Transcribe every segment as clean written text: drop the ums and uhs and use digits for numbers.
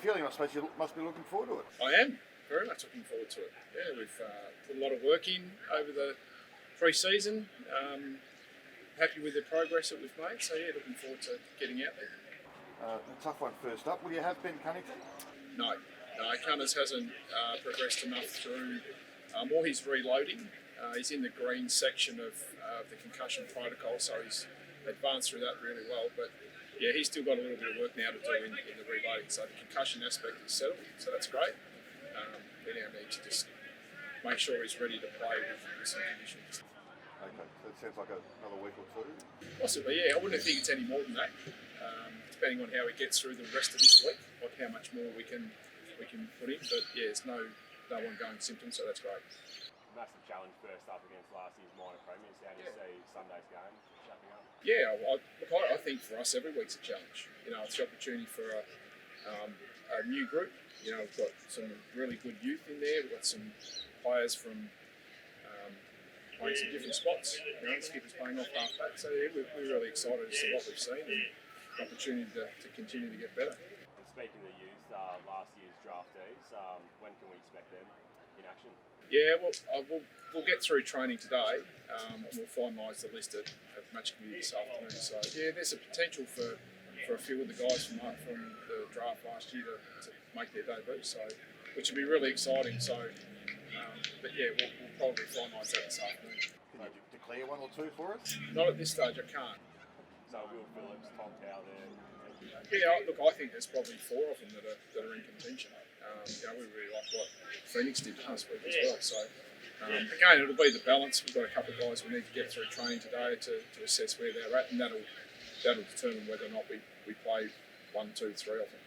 feeling? I suppose you must be looking forward to it. I am very much looking forward to it. Yeah, we've put a lot of work in over the pre-season. Happy with the progress that we've made. So yeah, looking forward to getting out there. A tough one first up. Will you have Ben Cunnington? No, Cunners hasn't progressed enough through. Or he's reloading. He's in the green section of the concussion protocol, so he's advanced through that really well. But yeah, he's still got a little bit of work now to do in the reloading. So the concussion aspect is settled, so that's great. We now need to just make sure he's ready to play with some conditions. Okay, so it sounds like another week or two. Possibly, yeah. I wouldn't think it's any more than that. Depending on how he gets through the rest of this week, like how much more we can put in. But yeah, there's no ongoing symptoms, so that's great. Massive challenge first up against last year's minor premiers. How do you see Sunday's game shaping up? Yeah, I think for us every week's a challenge. It's the opportunity for a new group. We've got some really good youth in there. We've got some players from playing some different spots. Skipper's playing off half back. So yeah, we're really excited as to what we've seen and the opportunity to continue to get better. And speaking of the youth, last year's draftees, when can we expect them in action? Yeah, well, we'll get through training today. And we'll finalise the list at match committee this afternoon. So yeah, there's a potential for a few of the guys from the draft last year to make their debut. So, which will be really exciting. So, but yeah, we'll probably finalise that this afternoon. Can you declare one or two for us? Not at this stage, I can't. So Will Phillips, Tom Cow there. Yeah, look, I think there's probably four of them that are in contention. We really like what Phoenix did last week as well. So again, it'll be the balance. We've got a couple of guys we need to get through training today to assess where they're at, and that'll determine whether or not we play 1, 2, 3 of them.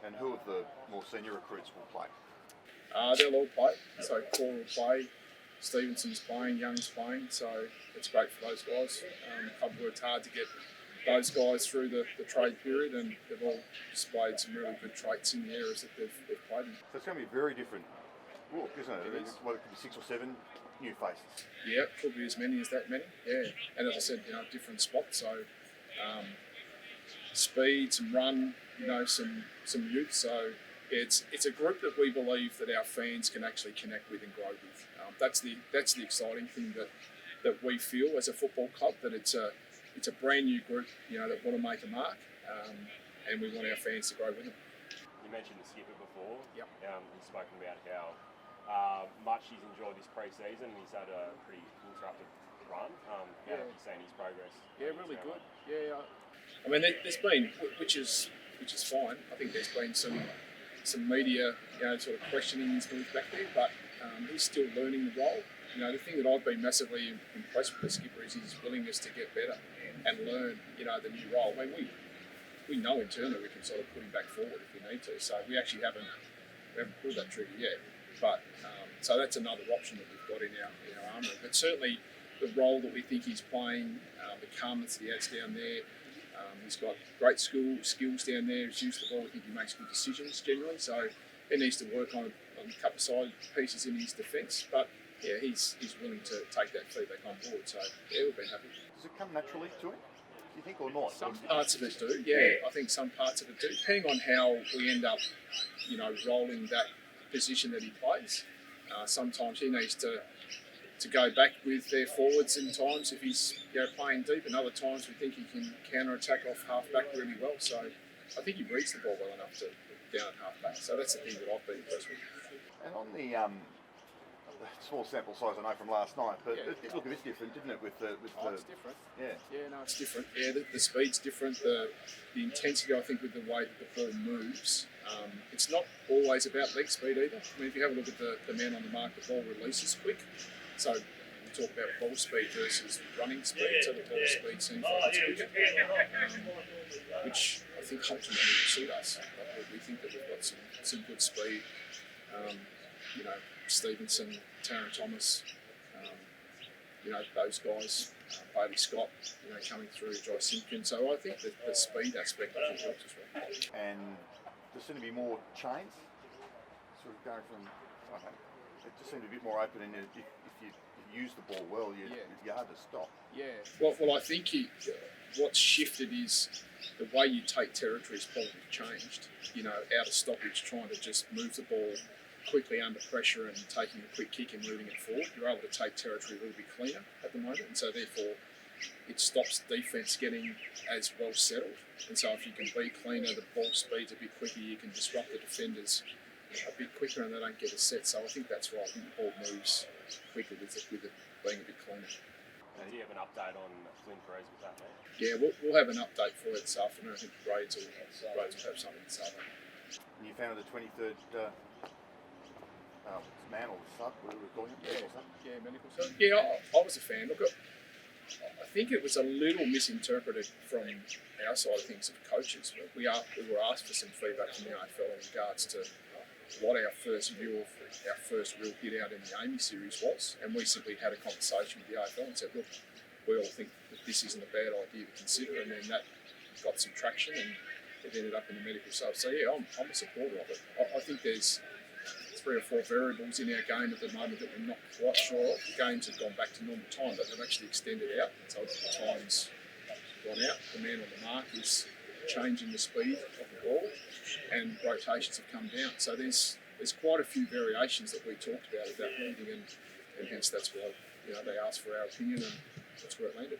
And who of the more senior recruits will play? They'll all play. So Core will play. Stevenson's playing. Young's playing. So it's great for those guys. Club worked hard to get those guys through the trade period, and they've all displayed some really good traits in the areas that they've played in. So it's going to be a very different look, isn't it? It is. Well, it could be 6 or 7 new faces. Yeah, could be as many as that many. Yeah, and as I said, different spots. So speed, some run, some youth. So yeah, it's a group that we believe that our fans can actually connect with and grow with. That's the exciting thing that we feel as a football club, that it's a brand new group, that want to make a mark, and we want our fans to grow with them. You mentioned the skipper before. Yep. He's spoken about how much he's enjoyed this pre-season. He's had a pretty interrupted run. How have you seen his progress? Yeah, really good. Yeah, I mean, there's been, which is fine. I think there's been some media, sort of questioning his move back there, but he's still learning the role. The thing that I've been massively impressed with the skipper is his willingness to get better and learn, the new role. I mean, we know internally we can sort of put him back forward if we need to. So we actually haven't pulled that trigger yet. But so that's another option that we've got in our armoury. But certainly the role that we think he's playing, the calmness he has down there. He's got great skills down there. He's used the ball. I think he makes good decisions generally. So he needs to work on a couple of side pieces in his defence. But yeah, he's willing to take that feedback on board. So yeah, we've been happy. Does it come naturally to him, do you think, or not? Some parts of it do, yeah. I think some parts of it do, depending on how we end up, rolling that position that he plays. Sometimes he needs to go back with their forwards in times if he's playing deep, and other times we think he can counter-attack off half-back really well. So I think he reads the ball well enough to down at half-back. So that's the thing that I've been impressed with. And on the small sample size I know from last night, but it did look a bit different, didn't it? It's different. Yeah, no, it's different. Yeah, the speed's different. The intensity, I think, with the way that the ball moves. It's not always about leg speed either. I mean, if you have a look at the man on the mark, the ball releases quick. So we talk about ball speed versus running speed. So the ball speed seems like it's quicker, which I think ultimately will suit us. We think that we've got some good speed. Stevenson, Taron Thomas, those guys, Bailey Scott, coming through, Joy Simpkin. So I think that the speed aspect I think helps as well. And there seem to be more chains, sort of going from, it just seemed a bit more open, and if you use the ball well, you're hard to stop. Yeah. Well, I think what's shifted is the way you take territory has probably changed. You know, out of stoppage, trying to just move the ball quickly under pressure and taking a quick kick and moving it forward. You're able to take territory a little bit cleaner at the moment, and so therefore it stops defence getting as well settled. And so if you can be cleaner, the ball speed's a bit quicker, you can disrupt the defenders a bit quicker and they don't get a set. So I think that's why I think the ball moves quicker with it being a bit cleaner. Do you have an update on Flynn Perez with that, mate? Yeah, we'll have an update for you this afternoon. I think Braids will have something this afternoon. And you founded the 23rd man or sub, whatever we're calling it. Yeah, medical sub. Yeah, I was a fan. Look, I think it was a little misinterpreted from our side of things of coaches. We were asked for some feedback from the AFL in regards to what our first view of our first real hit out in the Amy series was, and we simply had a conversation with the AFL and said, look, we all think that this isn't a bad idea to consider, and then that got some traction and it ended up in the medical sub. So yeah, I'm a supporter of it. I think there's 3 or 4 variables in our game at the moment that we're not quite sure of. The games have gone back to normal time, but they've actually extended out. So the time's gone out. The man on the mark is changing the speed of the ball, and rotations have come down. So there's quite a few variations that we talked about at that meeting, and hence that's why they asked for our opinion, and that's where it landed.